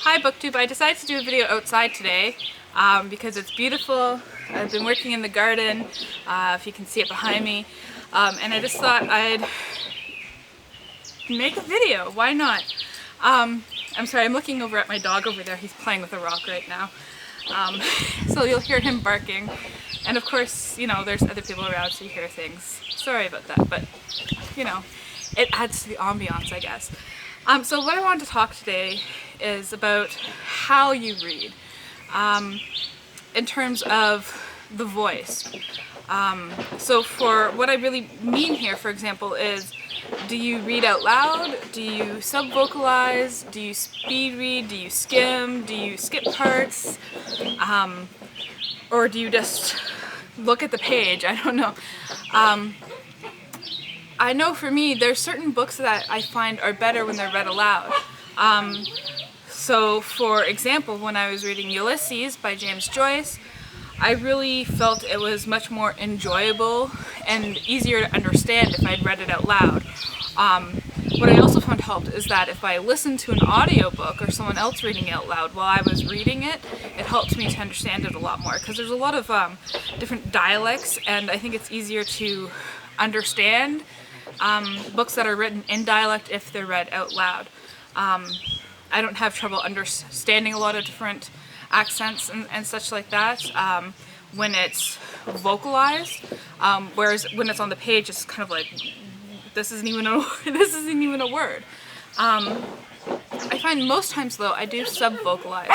Hi BookTube, I decided to do a video outside today because it's beautiful. I've been working in the garden, if you can see it behind me, and I just thought I'd make a video. Why not? I'm sorry, I'm looking over at my dog over there. He's playing with a rock right now. So you'll hear him barking, and of course, you know, there's other people around, so you hear things. Sorry about that, but you know, it adds to the ambiance, I guess. So what I wanted to talk today is about how you read, in terms of the voice. So for what I really mean here, for example, is do you read out loud? Do you subvocalize? Do you speed read? Do you skim? Do you skip parts? Or do you just look at the page? I don't know. I know for me, there's certain books that I find are better when they're read aloud. So for example, when I was reading Ulysses by James Joyce, I really felt it was much more enjoyable and easier to understand if I'd read it out loud. What I also found helped is that if I listened to an audiobook or someone else reading it out loud while I was reading it, it helped me to understand it a lot more, because there's a lot of different dialects, and I think it's easier to understand books that are written in dialect if they're read out loud. I don't have trouble understanding a lot of different accents and such like that when it's vocalized, whereas when it's on the page it's kind of like, this isn't even a word. I find most times though I do subvocalize.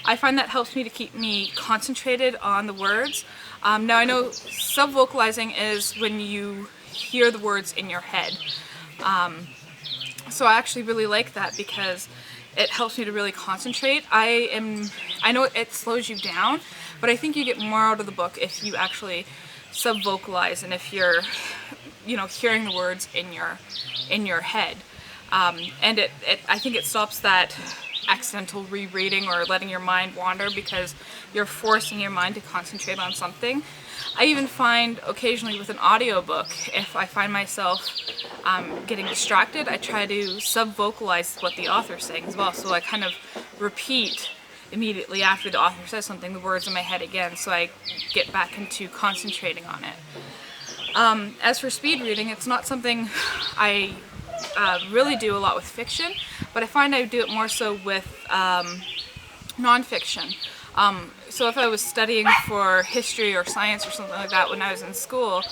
I find that helps me to keep me concentrated on the words. Now I know subvocalizing is when you hear the words in your head. So I actually really like that because it helps me to really concentrate. I know it slows you down, but I think you get more out of the book if you actually subvocalize and if you're, you know, hearing the words in your head. And I think it stops that accidental rereading or letting your mind wander, because you're forcing your mind to concentrate on something. I even find occasionally with an audiobook, if I find myself getting distracted, I try to subvocalize what the author's saying as well. So I kind of repeat immediately after the author says something the words in my head again, so I get back into concentrating on it. As for speed reading, it's not something I really do a lot with fiction, but I find I do it more so with nonfiction. So if I was studying for history or science or something like that when I was in school,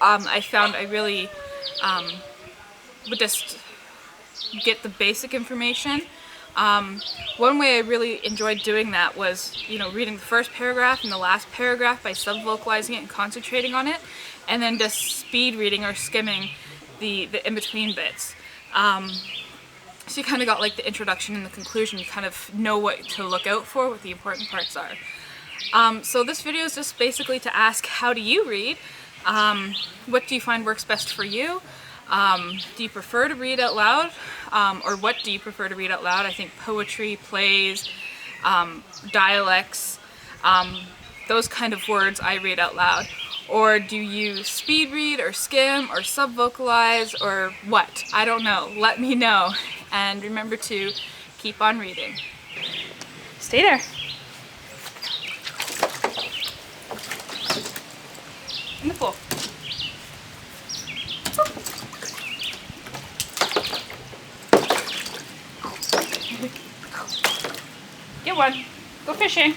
I found I really would just get the basic information. One way I really enjoyed doing that was, you know, reading the first paragraph and the last paragraph by subvocalizing it and concentrating on it, and then just speed reading or skimming the in-between bits. So you kind of got like the introduction and the conclusion. You kind of know what to look out for, what the important parts are. So this video is just basically to ask, how do you read? What do you find works best for you? Do you prefer to read out loud? Or what do you prefer to read out loud? I think poetry, plays, dialects, those kind of words I read out loud. Or do you speed read or skim or subvocalize or what? I don't know. Let me know. And remember to keep on reading. Stay there. In the pool. Get one. Go fishing.